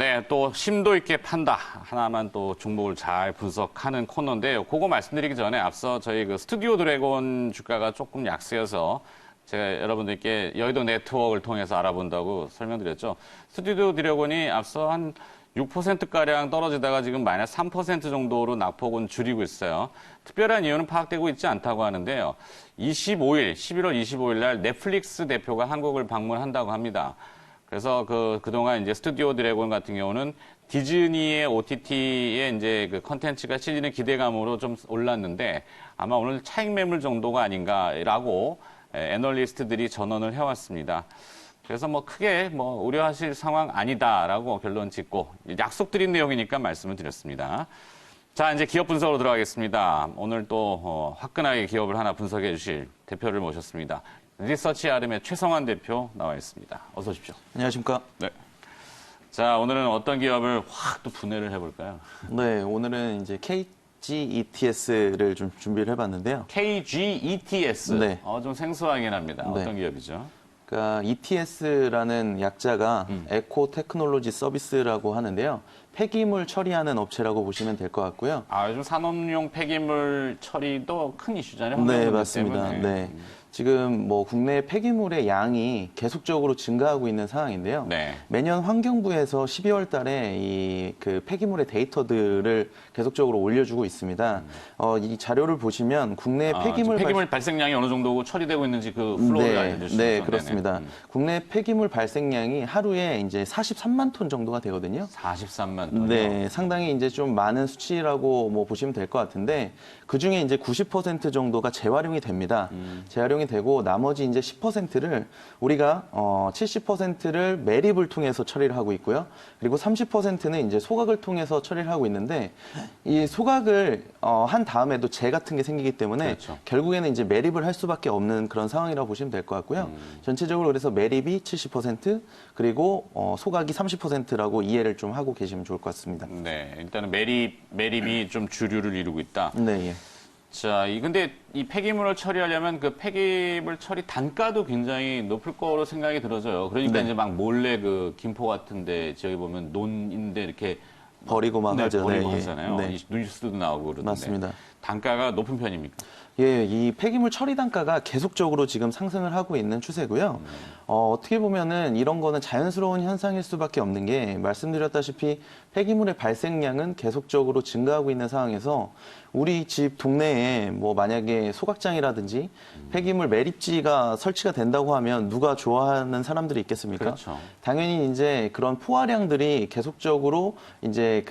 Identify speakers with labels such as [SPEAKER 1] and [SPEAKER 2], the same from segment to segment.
[SPEAKER 1] 네, 또 심도 있게 판다. 하나만 또 종목을 잘 분석하는 코너인데요. 그거 말씀드리기 전에 앞서 저희 그 스튜디오 드래곤 주가가 조금 약세여서 제가 여러분들께 여의도 네트워크를 통해서 알아본다고 설명드렸죠. 스튜디오 드래곤이 앞서 한 6%가량 떨어지다가 지금 마이너스 3% 정도로 낙폭은 줄이고 있어요. 특별한 이유는 파악되고 있지 않다고 하는데요. 11월 25일 날 넷플릭스 대표가 한국을 방문한다고 합니다. 그래서 그동안 이제 스튜디오 드래곤 같은 경우는 디즈니의 OTT에 이제 그 컨텐츠가 실리는 기대감으로 좀 올랐는데 아마 오늘 차익 매물 정도가 아닌가라고 애널리스트들이 전언을 해왔습니다. 그래서 뭐 크게 뭐 우려하실 상황 아니다라고 결론 짓고 약속드린 내용이니까 말씀을 드렸습니다. 자, 이제 기업 분석으로 들어가겠습니다. 오늘 또 화끈하게 기업을 하나 분석해 주실 대표를 모셨습니다. 리서치 아름의 최성환 대표 나와 있습니다. 어서 오십시오.
[SPEAKER 2] 안녕하십니까.
[SPEAKER 1] 네. 자, 오늘은 어떤 기업을 확 또 분해를 해볼까요?
[SPEAKER 2] 네, 오늘은 이제 KGETS를 좀 준비를 해봤는데요.
[SPEAKER 1] KGETS.
[SPEAKER 2] 네.
[SPEAKER 1] 좀 생소하긴 합니다.
[SPEAKER 2] 네.
[SPEAKER 1] 어떤 기업이죠?
[SPEAKER 2] 그러니까 ETS라는 약자가 에코 테크놀로지 서비스라고 하는데요. 폐기물 처리하는 업체라고 보시면 될 것 같고요.
[SPEAKER 1] 요즘 산업용 폐기물 처리도 큰 이슈잖아요.
[SPEAKER 2] 네,
[SPEAKER 1] 환경 문제
[SPEAKER 2] 맞습니다.
[SPEAKER 1] 때문에.
[SPEAKER 2] 네. 지금 뭐 국내 폐기물의 양이 계속적으로 증가하고 있는 상황인데요.
[SPEAKER 1] 네.
[SPEAKER 2] 매년 환경부에서 12월 달에 이 그 폐기물의 데이터들을 계속적으로 올려주고 있습니다. 이 자료를 보시면 국내
[SPEAKER 1] 폐기물 발생량이 어느 정도고 처리되고 있는지 그 플로우를 알려주실 수 있죠?
[SPEAKER 2] 네, 그렇습니다. 국내 폐기물 발생량이 하루에 이제 43만 톤 정도가 되거든요.
[SPEAKER 1] 43만 톤이요?
[SPEAKER 2] 네, 상당히 이제 좀 많은 수치라고 뭐 보시면 될 것 같은데 그 중에 이제 90% 정도가 재활용이 됩니다. 재활용이 되고 나머지 이제 10%를 우리가 70%를 매립을 통해서 처리를 하고 있고요. 그리고 30%는 이제 소각을 통해서 처리를 하고 있는데 이 소각을 한 다음에도 재 같은 게 생기기 때문에
[SPEAKER 1] 그렇죠.
[SPEAKER 2] 결국에는 이제 매립을 할 수밖에 없는 그런 상황이라고 보시면 될 것 같고요. 전체적으로 그래서 매립이 70% 그리고 소각이 30%라고 이해를 좀 하고 계시면 좋을 것 같습니다.
[SPEAKER 1] 네, 일단은 매립이 좀 주류를 이루고 있다.
[SPEAKER 2] 네, 예.
[SPEAKER 1] 자, 근데 이 폐기물을 처리하려면 그 폐기물 처리 단가도 굉장히 높을 거로 생각이 들어져요. 그러니까
[SPEAKER 2] 네.
[SPEAKER 1] 이제 막 몰래 그 김포 같은데 저기 보면 논인데 이렇게
[SPEAKER 2] 버리고 막 하죠.
[SPEAKER 1] 버리고
[SPEAKER 2] 네, 예.
[SPEAKER 1] 하잖아요.
[SPEAKER 2] 네.
[SPEAKER 1] 뉴스도 나오고 그러던데.
[SPEAKER 2] 맞습니다.
[SPEAKER 1] 단가가 높은 편입니까?
[SPEAKER 2] 예, 이 폐기물 처리 단가가 계속적으로 지금 상승을 하고 있는 추세고요. 어떻게 보면은 이런 거는 자연스러운 현상일 수밖에 없는 게 말씀드렸다시피 폐기물의 발생량은 계속적으로 증가하고 있는 상황에서 우리 집 동네에 뭐 만약에 소각장이라든지 폐기물 매립지가 설치가 된다고 하면 누가 좋아하는 사람들이 있겠습니까?
[SPEAKER 1] 그렇죠.
[SPEAKER 2] 당연히 이제 그런 포화량들이 계속적으로 이제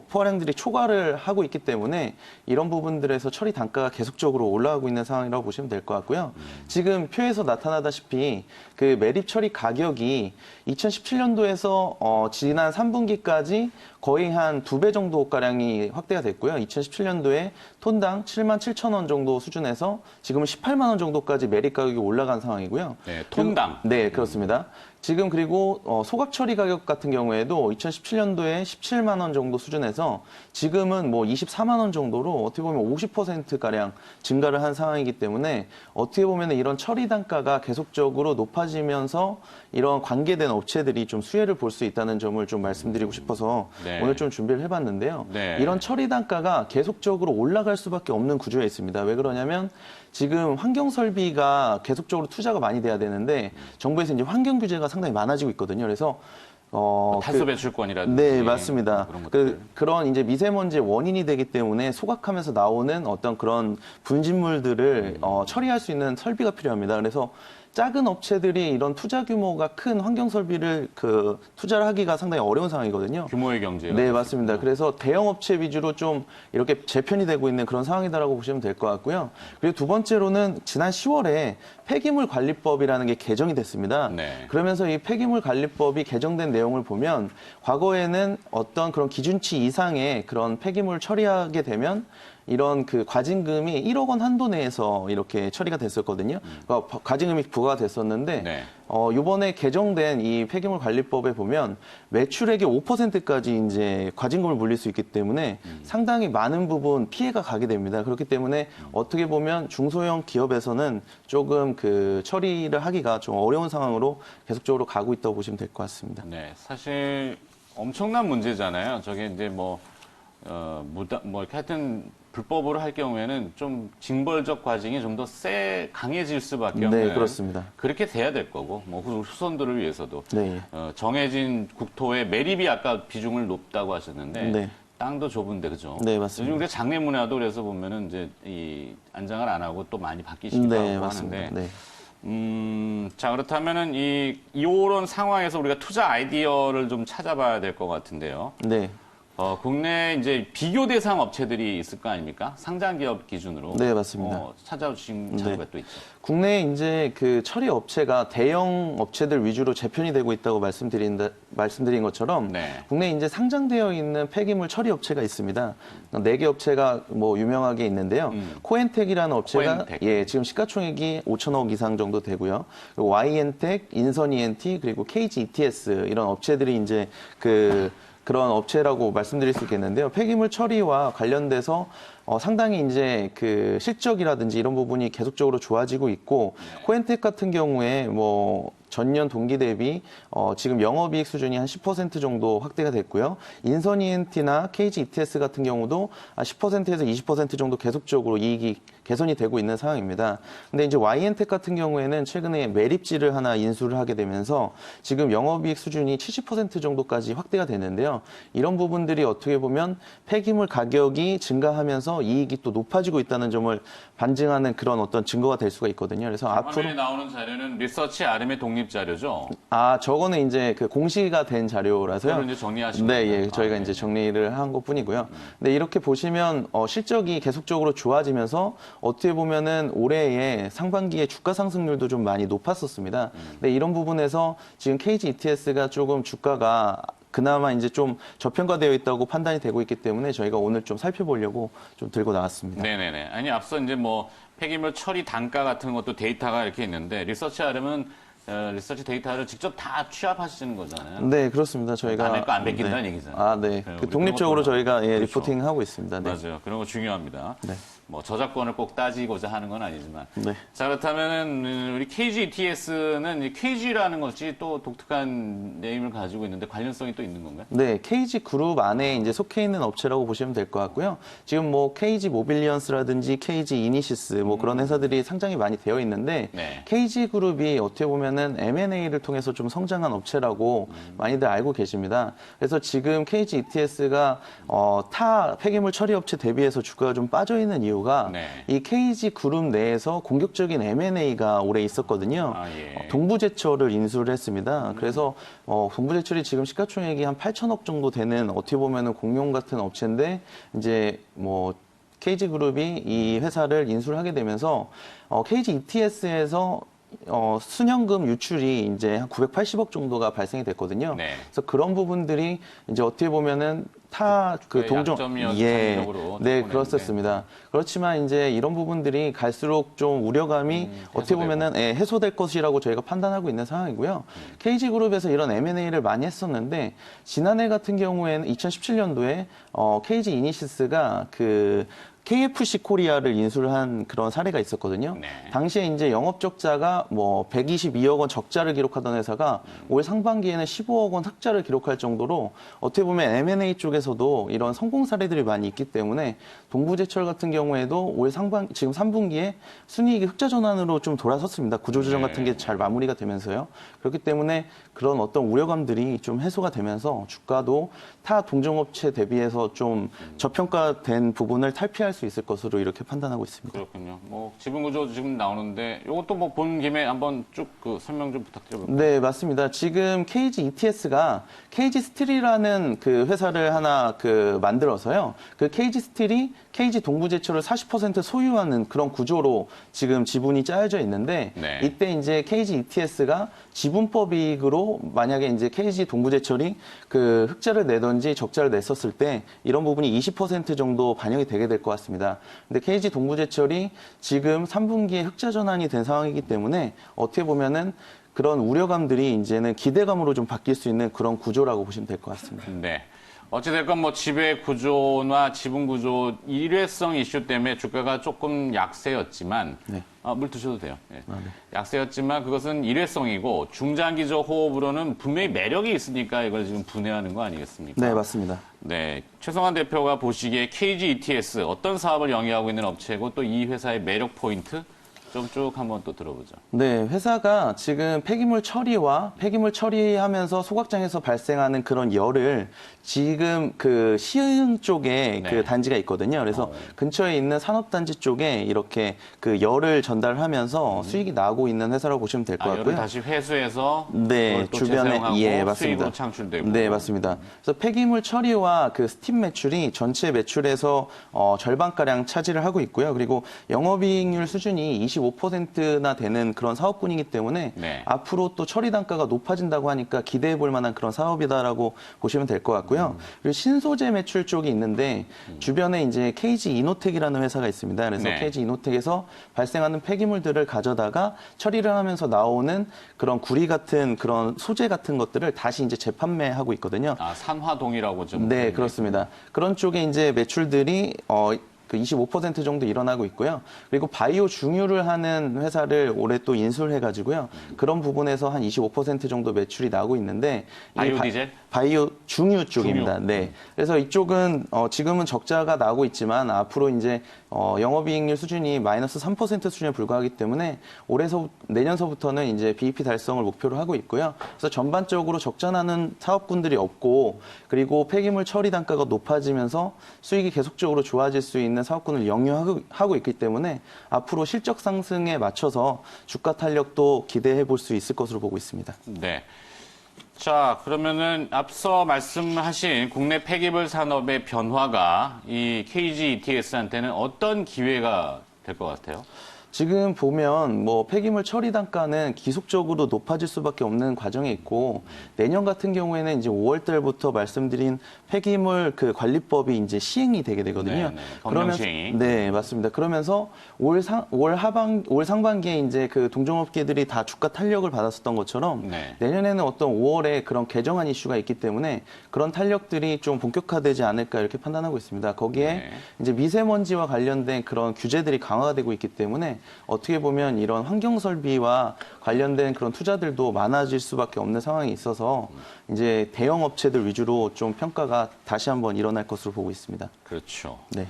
[SPEAKER 2] 포화량들이 초과를 하고 있기 때문에 이런 부분들에서 처리 단가가 계속적으로 올라가고 있는 상황이라고 보시면 될 것 같고요. 지금 표에서 나타나다시피 그 매립 처리 가격이 2017년도에서 지난 3분기까지 거의 한 2배 정도 가량이 확대가 됐고요. 2017년도에 톤당 7만 7천 원 정도 수준에서 지금은 18만 원 정도까지 매립 가격이 올라간 상황이고요.
[SPEAKER 1] 네, 톤당.
[SPEAKER 2] 네, 그렇습니다. 지금 그리고 소각 처리 가격 같은 경우에도 2017년도에 17만 원 정도 수준에서 지금은 뭐 24만 원 정도로 어떻게 보면 50%가량 증가를 한 상황이기 때문에 어떻게 보면 이런 처리 단가가 계속적으로 높아지면서 이런 관계된 업체들이 좀 수혜를 볼 수 있다는 점을 좀 말씀드리고 싶어서
[SPEAKER 1] 네.
[SPEAKER 2] 오늘 좀 준비를 해봤는데요.
[SPEAKER 1] 네.
[SPEAKER 2] 이런 처리 단가가 계속적으로 올라갈 수밖에 없는 구조에 있습니다. 왜 그러냐면 지금 환경 설비가 계속적으로 투자가 많이 돼야 되는데 정부에서 이제 환경 규제가 상당히 많아지고 있거든요. 그래서
[SPEAKER 1] 탄소 배출권이라든지.
[SPEAKER 2] 네, 맞습니다.
[SPEAKER 1] 그런 것들.
[SPEAKER 2] 그런 이제 미세먼지의 원인이 되기 때문에 소각하면서 나오는 어떤 그런 분진물들을 처리할 수 있는 설비가 필요합니다. 그래서 작은 업체들이 이런 투자 규모가 큰 환경 설비를 투자를 하기가 상당히 어려운 상황이거든요.
[SPEAKER 1] 규모의 경제요.
[SPEAKER 2] 네, 맞습니다. 그래서 대형 업체 위주로 좀 이렇게 재편이 되고 있는 그런 상황이다라고 보시면 될 것 같고요. 그리고 두 번째로는 지난 10월에 폐기물 관리법이라는 게 개정이 됐습니다.
[SPEAKER 1] 네.
[SPEAKER 2] 그러면서 이 폐기물 관리법이 개정된 내용을 보면 과거에는 어떤 그런 기준치 이상의 그런 폐기물 처리하게 되면 이런 그 과징금이 1억 원 한도 내에서 이렇게 처리가 됐었거든요. 그러니까 과징금이 부과가 됐었는데
[SPEAKER 1] 네.
[SPEAKER 2] 이번에 개정된 이 폐기물 관리법에 보면 매출액의 5%까지 이제 과징금을 물릴 수 있기 때문에 상당히 많은 부분 피해가 가게 됩니다. 그렇기 때문에 어떻게 보면 중소형 기업에서는 조금 그 처리를 하기가 좀 어려운 상황으로 계속적으로 가고 있다고 보시면 될 것 같습니다.
[SPEAKER 1] 네, 사실 엄청난 문제잖아요. 저게 이제 뭐 이렇게 하여튼 불법으로 할 경우에는 좀 징벌적 과징이 좀 더 강해질 수밖에 없는.
[SPEAKER 2] 네, 그렇습니다.
[SPEAKER 1] 그렇게 돼야 될 거고, 뭐 후손들을 위해서도.
[SPEAKER 2] 네.
[SPEAKER 1] 정해진 국토의 매립이 아까 비중을 높다고 하셨는데.
[SPEAKER 2] 네.
[SPEAKER 1] 땅도 좁은데, 그죠?
[SPEAKER 2] 네, 맞습니다.
[SPEAKER 1] 요즘 우리가 장례 문화도 그래서 보면은 이제 이 안장을 안 하고 또 많이 바뀌시기도
[SPEAKER 2] 네,
[SPEAKER 1] 하고
[SPEAKER 2] 맞습니다.
[SPEAKER 1] 하는데.
[SPEAKER 2] 네.
[SPEAKER 1] 자, 그렇다면은 이런 상황에서 우리가 투자 아이디어를 좀 찾아봐야 될 것 같은데요.
[SPEAKER 2] 네.
[SPEAKER 1] 국내 이제 비교 대상 업체들이 있을 거 아닙니까? 상장 기업 기준으로.
[SPEAKER 2] 네, 맞습니다.
[SPEAKER 1] 찾아주신 자료가 또 있죠.
[SPEAKER 2] 국내에 이제 그 처리 업체가 대형 업체들 위주로 재편이 되고 있다고 말씀드린 것처럼
[SPEAKER 1] 네.
[SPEAKER 2] 국내에 이제 상장되어 있는 폐기물 처리 업체가 있습니다. 4개 업체가 뭐 유명하게 있는데요. 코엔텍이라는 업체가
[SPEAKER 1] 코엔텍.
[SPEAKER 2] 지금 시가총액이 5천억 이상 정도 되고요. 그리고 YN텍, 인선ENT 그리고 KG ETS 이런 업체들이 이제 그런 업체라고 말씀드릴 수 있겠는데요. 폐기물 처리와 관련돼서 상당히 이제 그 실적이라든지 이런 부분이 계속적으로 좋아지고 있고, 코엔텍 같은 경우에 뭐 전년 동기 대비 지금 영업이익 수준이 한 10% 정도 확대가 됐고요. 인선ENT나 KG ETS 같은 경우도 10%에서 20% 정도 계속적으로 이익이 개선이 되고 있는 상황입니다. 근데 이제 YN텍 같은 경우에는 최근에 매립지를 하나 인수를 하게 되면서 지금 영업이익 수준이 70% 정도까지 확대가 됐는데요. 이런 부분들이 어떻게 보면 폐기물 가격이 증가하면서 이익이 또 높아지고 있다는 점을 반증하는 그런 어떤 증거가 될 수가 있거든요. 그래서 앞으로
[SPEAKER 1] 화면에 나오는 자료는 리서치 RM의 독립 자료죠.
[SPEAKER 2] 저거는 이제 그 공시가 된 자료라서요.
[SPEAKER 1] 그걸 이제 정리하신
[SPEAKER 2] 네,
[SPEAKER 1] 거예요?
[SPEAKER 2] 예, 저희가 이제 정리를 한 것뿐이고요. 근데 이렇게 보시면 실적이 계속적으로 좋아지면서 어떻게 보면은 올해에 상반기에 주가 상승률도 좀 많이 높았었습니다. 근데 이런 부분에서 지금 KG ETS가 조금 주가가 그나마 이제 좀 저평가되어 있다고 판단이 되고 있기 때문에 저희가 오늘 좀 살펴보려고 좀 들고 나왔습니다.
[SPEAKER 1] 네네네. 아니, 앞서 이제 뭐 폐기물 처리 단가 같은 것도 데이터가 이렇게 있는데, 리서치 RM은 리서치 데이터를 직접 다 취합하시는 거잖아요.
[SPEAKER 2] 네, 그렇습니다. 저희가
[SPEAKER 1] 남의 거 안 베낀다는 얘기잖아요.
[SPEAKER 2] 네.
[SPEAKER 1] 네,
[SPEAKER 2] 그 독립적으로 저희가
[SPEAKER 1] 그렇죠.
[SPEAKER 2] 리포팅하고 있습니다. 네.
[SPEAKER 1] 맞아요. 그런 거 중요합니다.
[SPEAKER 2] 네.
[SPEAKER 1] 뭐 저작권을 꼭 따지고자 하는 건 아니지만.
[SPEAKER 2] 네.
[SPEAKER 1] 자, 그렇다면은 우리 KG ETS는 이 KG라는 것이 또 독특한 네임을 가지고 있는데 관련성이 또 있는 건가요?
[SPEAKER 2] 네, KG 그룹 안에 이제 속해 있는 업체라고 보시면 될 것 같고요. 지금 뭐 KG 모빌리언스라든지 KG 이니시스 뭐 그런 회사들이 상장이 많이 되어 있는데
[SPEAKER 1] 네.
[SPEAKER 2] KG 그룹이 어떻게 보면은 M&A를 통해서 좀 성장한 업체라고 많이들 알고 계십니다. 그래서 지금 KG ETS가 타 폐기물 처리 업체 대비해서 주가가 좀 빠져 있는 이유가
[SPEAKER 1] 네.
[SPEAKER 2] 이 KG 그룹 내에서 공격적인 M&A가 올해 있었거든요.
[SPEAKER 1] 예.
[SPEAKER 2] 동부제철을 인수를 했습니다. 그래서 동부제철이 지금 시가총액이 한 8천억 정도 되는 어떻게 보면은 공룡 같은 업체인데 이제 뭐 KG그룹이 이 회사를 인수를 하게 되면서 KG ETS에서 순현금 유출이 이제 한 980억 정도가 발생이 됐거든요.
[SPEAKER 1] 네.
[SPEAKER 2] 그래서 그런 부분들이 이제 어떻게 보면은
[SPEAKER 1] 약점이었던 장벽으로
[SPEAKER 2] 네,
[SPEAKER 1] 덮어냈는데.
[SPEAKER 2] 그렇었습니다. 그렇지만 이제 이런 부분들이 갈수록 좀 우려감이 어떻게 보면은 해소될 것이라고 저희가 판단하고 있는 상황이고요. KG그룹에서 이런 M&A를 많이 했었는데 지난해 같은 경우에는 2017년도에 KG 이니시스가 KFC 코리아를 인수를 한 그런 사례가 있었거든요.
[SPEAKER 1] 네.
[SPEAKER 2] 당시에 이제 영업 적자가 뭐 122억 원 적자를 기록하던 회사가 올 상반기에는 15억 원 흑자를 기록할 정도로 어떻게 보면 M&A 쪽에서도 이런 성공 사례들이 많이 있기 때문에 동부제철 같은 경우에도 지금 3분기에 순이익이 흑자 전환으로 좀 돌아섰습니다. 구조조정 같은 게 잘 마무리가 되면서요. 그렇기 때문에 그런 어떤 우려감들이 좀 해소가 되면서 주가도 타 동종업체 대비해서 좀 저평가된 부분을 탈피할 수 있을 것으로 이렇게 판단하고 있습니다.
[SPEAKER 1] 그렇군요. 뭐 지분 구조 지금 나오는데 이것도 뭐 본 김에 한번 쭉 설명 좀 부탁드려볼까요?
[SPEAKER 2] 네, 맞습니다. 지금 KG ETS가 KG 스틸이라는 그 회사를 하나 만들어서요. 그 KG 스틸이 KG 동부제철을 40% 소유하는 그런 구조로 지금 지분이 짜여져 있는데
[SPEAKER 1] 네.
[SPEAKER 2] 이때 이제 KG ETS가 지분법 이익으로 만약에 이제 KG 동부제철이 흑자를 내던지 적자를 냈었을 때 이런 부분이 20% 정도 반영이 되게 될 것 같습니다. 근데 KG 동부제철이 지금 3분기에 흑자 전환이 된 상황이기 때문에 어떻게 보면은 그런 우려감들이 이제는 기대감으로 좀 바뀔 수 있는 그런 구조라고 보시면 될 것 같습니다.
[SPEAKER 1] 네. 어찌됐건 뭐 지배 구조나 지분 구조 일회성 이슈 때문에 주가가 조금 약세였지만
[SPEAKER 2] 네.
[SPEAKER 1] 물 드셔도 돼요. 예.
[SPEAKER 2] 네.
[SPEAKER 1] 약세였지만 그것은 일회성이고 중장기적 호흡으로는 분명히 매력이 있으니까 이걸 지금 분해하는 거 아니겠습니까?
[SPEAKER 2] 네, 맞습니다.
[SPEAKER 1] 네, 최성환 대표가 보시기에 KG ETS 어떤 사업을 영위하고 있는 업체고 또 이 회사의 매력 포인트 좀 쭉 한번 또 들어보죠.
[SPEAKER 2] 네, 회사가 지금 폐기물 처리와 폐기물 처리하면서 소각장에서 발생하는 그런 열을 지금 그 시흥 쪽에
[SPEAKER 1] 네.
[SPEAKER 2] 그 단지가 있거든요. 그래서 근처에 있는 산업단지 쪽에 이렇게 그 열을 전달하면서 수익이 나고 있는 회사라고 보시면 될 것
[SPEAKER 1] 열을
[SPEAKER 2] 같고요.
[SPEAKER 1] 다시 회수해서
[SPEAKER 2] 네,
[SPEAKER 1] 그걸 또
[SPEAKER 2] 주변에
[SPEAKER 1] 재사용하고
[SPEAKER 2] 예, 맞습니다.
[SPEAKER 1] 수익으로 창출되고.
[SPEAKER 2] 네, 맞습니다. 그래서 폐기물 처리와 그 스팀 매출이 전체 매출에서 절반가량 차지를 하고 있고요. 그리고 영업이익률 수준이 25%나 되는 그런 사업군이기 때문에
[SPEAKER 1] 네.
[SPEAKER 2] 앞으로 또 처리 단가가 높아진다고 하니까 기대해 볼 만한 그런 사업이다라고 보시면 될 것 같고요. 그리고 신소재 매출 쪽이 있는데 주변에 이제 KG 이노텍이라는 회사가 있습니다. 그래서
[SPEAKER 1] 네.
[SPEAKER 2] KG 이노텍에서 발생하는 폐기물들을 가져다가 처리를 하면서 나오는 그런 구리 같은 그런 소재 같은 것들을 다시 이제 재판매하고 있거든요.
[SPEAKER 1] 산화동이라고 좀.
[SPEAKER 2] 네, 그렇습니다. 그런 쪽에 이제 매출들이 그 25% 정도 일어나고 있고요. 그리고 바이오 중유를 하는 회사를 올해 또 인수를 해가지고요. 그런 부분에서 한 25% 정도 매출이 나고 있는데 이
[SPEAKER 1] 바이오 디젤?
[SPEAKER 2] 바이오 중유 쪽입니다.
[SPEAKER 1] 중유.
[SPEAKER 2] 네. 그래서 이쪽은 지금은 적자가 나고 있지만 앞으로 이제 영업이익률 수준이 마이너스 3% 수준에 불과하기 때문에 내년서부터는 이제 BEP 달성을 목표로 하고 있고요. 그래서 전반적으로 적자 나는 사업군들이 없고 그리고 폐기물 처리 단가가 높아지면서 수익이 계속적으로 좋아질 수 있는 사업군을 영유하고 있기 때문에 앞으로 실적 상승에 맞춰서 주가 탄력도 기대해 볼 수 있을 것으로 보고 있습니다.
[SPEAKER 1] 네. 자, 그러면은 앞서 말씀하신 국내 폐기물 산업의 변화가 이 KG ETS한테는 어떤 기회가 될 것 같아요?
[SPEAKER 2] 지금 보면 뭐 폐기물 처리 단가는 기속적으로 높아질 수밖에 없는 과정에 있고 내년 같은 경우에는 이제 5월 달부터 말씀드린 폐기물 그 관리법이 이제 시행이 되게 되거든요.
[SPEAKER 1] 네, 검정 시행이.
[SPEAKER 2] 네, 맞습니다. 그러면서 올 상반기에 이제 그 동종업계들이 다 주가 탄력을 받았었던 것처럼
[SPEAKER 1] 네.
[SPEAKER 2] 내년에는 어떤 5월에 그런 개정안 이슈가 있기 때문에 그런 탄력들이 좀 본격화되지 않을까 이렇게 판단하고 있습니다. 거기에
[SPEAKER 1] 네.
[SPEAKER 2] 이제 미세먼지와 관련된 그런 규제들이 강화가 되고 있기 때문에 어떻게 보면 이런 환경 설비와 관련된 그런 투자들도 많아질 수밖에 없는 상황이 있어서 이제 대형 업체들 위주로 좀 평가가 다시 한번 일어날 것으로 보고 있습니다.
[SPEAKER 1] 그렇죠.
[SPEAKER 2] 네.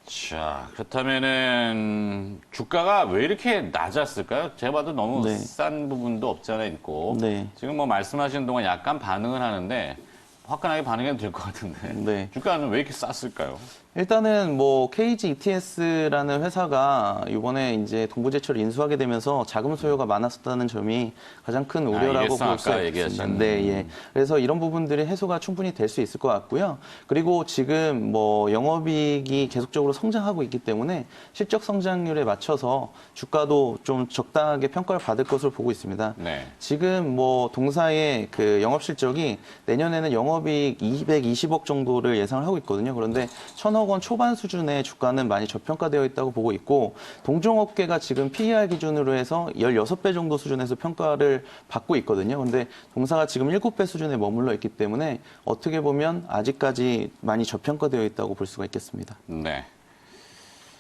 [SPEAKER 1] 자, 그렇다면은 주가가 왜 이렇게 낮았을까요? 제가 봐도 너무
[SPEAKER 2] 네.
[SPEAKER 1] 싼 부분도 없지 않아 있고
[SPEAKER 2] 네.
[SPEAKER 1] 지금 뭐 말씀하시는 동안 약간 반응을 하는데 화끈하게 반응해도 될 것 같은데
[SPEAKER 2] 네.
[SPEAKER 1] 주가는 왜 이렇게 쌌을까요?
[SPEAKER 2] 일단은 뭐 KG ETS라는 회사가 이번에 이제 동부제철을 인수하게 되면서 자금 소요가 많았었다는 점이 가장 큰 우려라고
[SPEAKER 1] 일회성
[SPEAKER 2] 볼 수
[SPEAKER 1] 아까
[SPEAKER 2] 있습니다.
[SPEAKER 1] 얘기하신.
[SPEAKER 2] 네, 예. 그래서 이런 부분들이 해소가 충분히 될 수 있을 것 같고요. 그리고 지금 뭐 영업이익이 계속적으로 성장하고 있기 때문에 실적 성장률에 맞춰서 주가도 좀 적당하게 평가를 받을 것으로 보고 있습니다.
[SPEAKER 1] 네.
[SPEAKER 2] 지금 뭐 동사의 그 영업 실적이 내년에는 영업이익 220억 정도를 예상을 하고 있거든요. 그런데 1,000억 원 초반 수준의 주가는 많이 저평가되어 있다고 보고 있고 동종업계가 지금 PER 기준으로 해서 16배 정도 수준에서 평가를 받고 있거든요. 그런데 동사가 지금 7배 수준에 머물러 있기 때문에 어떻게 보면 아직까지 많이 저평가되어 있다고 볼 수가 있겠습니다.
[SPEAKER 1] 네.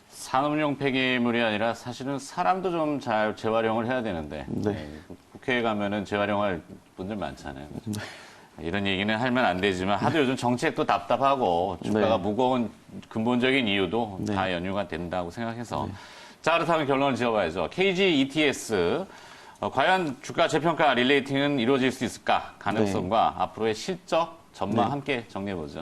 [SPEAKER 1] 산업용 폐기물이 아니라 사실은 사람도 좀 잘 재활용을 해야 되는데
[SPEAKER 2] 네.
[SPEAKER 1] 국회에 가면은 재활용할 분들 많잖아요. 이런 얘기는 하면 안 되지만 하도 요즘 정책도 답답하고 주가가
[SPEAKER 2] 네.
[SPEAKER 1] 무거운 근본적인 이유도
[SPEAKER 2] 네.
[SPEAKER 1] 다 연유가 된다고 생각해서 자, 그렇다면 결론을 지어봐야죠. KG ETS 과연 주가 재평가 릴레이팅은 이루어질 수 있을까? 가능성과 앞으로의 실적 전망
[SPEAKER 2] 네.
[SPEAKER 1] 함께 정리해보죠.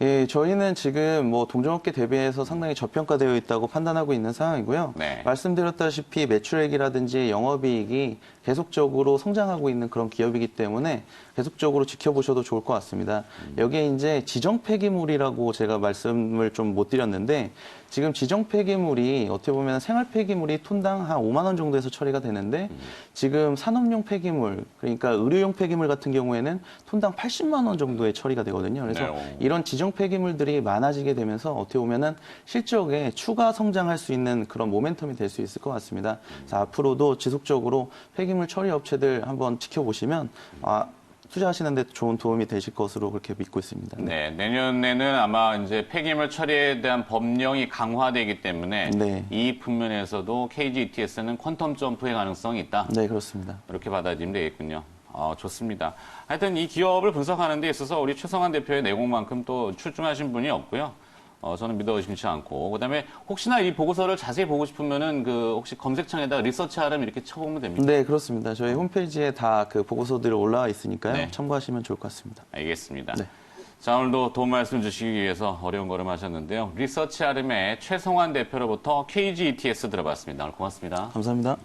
[SPEAKER 2] 예, 저희는 지금 뭐 동종업계 대비해서 상당히 저평가되어 있다고 판단하고 있는 상황이고요.
[SPEAKER 1] 네.
[SPEAKER 2] 말씀드렸다시피 매출액이라든지 영업이익이 계속적으로 성장하고 있는 그런 기업이기 때문에 계속적으로 지켜보셔도 좋을 것 같습니다. 여기에 이제 지정 폐기물이라고 제가 말씀을 좀 못 드렸는데 지금 지정 폐기물이 어떻게 보면 생활 폐기물이 톤당 한 5만 원 정도에서 처리가 되는데 지금 산업용 폐기물 그러니까 의료용 폐기물 같은 경우에는 톤당 80만 원 정도의 처리가 되거든요. 그래서
[SPEAKER 1] 네.
[SPEAKER 2] 이런 지정 폐기물들이 많아지게 되면서 어떻게 보면은 실적에 추가 성장할 수 있는 그런 모멘텀이 될 수 있을 것 같습니다. 그래서 앞으로도 지속적으로 폐기물 처리 업체들 한번 지켜보시면 투자하시는 데 좋은 도움이 되실 것으로 그렇게 믿고 있습니다.
[SPEAKER 1] 네, 내년에는 아마 이제 폐기물 처리에 대한 법령이 강화되기 때문에
[SPEAKER 2] 네.
[SPEAKER 1] 이 측면에서도 KG ETS는 퀀텀 점프의 가능성이 있다.
[SPEAKER 2] 네, 그렇습니다.
[SPEAKER 1] 이렇게 받아들이면 되겠군요. 좋습니다. 하여튼 이 기업을 분석하는 데 있어서 우리 최성환 대표의 내공만큼 또 출중하신 분이 없고요. 저는 믿어 의심치 않고. 그다음에 혹시나 이 보고서를 자세히 보고 싶으면은 혹시 검색창에다가 리서치 하름 이렇게 쳐보면 됩니다.
[SPEAKER 2] 네, 그렇습니다. 저희 홈페이지에 다 그 보고서들이 올라와 있으니까요.
[SPEAKER 1] 네.
[SPEAKER 2] 참고하시면 좋을 것 같습니다.
[SPEAKER 1] 알겠습니다.
[SPEAKER 2] 네.
[SPEAKER 1] 자, 오늘도 도움 말씀 주시기 위해서 어려운 걸음 하셨는데요. 리서치 하름의 최성환 대표로부터 KG ETS 들어봤습니다. 오늘 고맙습니다.
[SPEAKER 2] 감사합니다.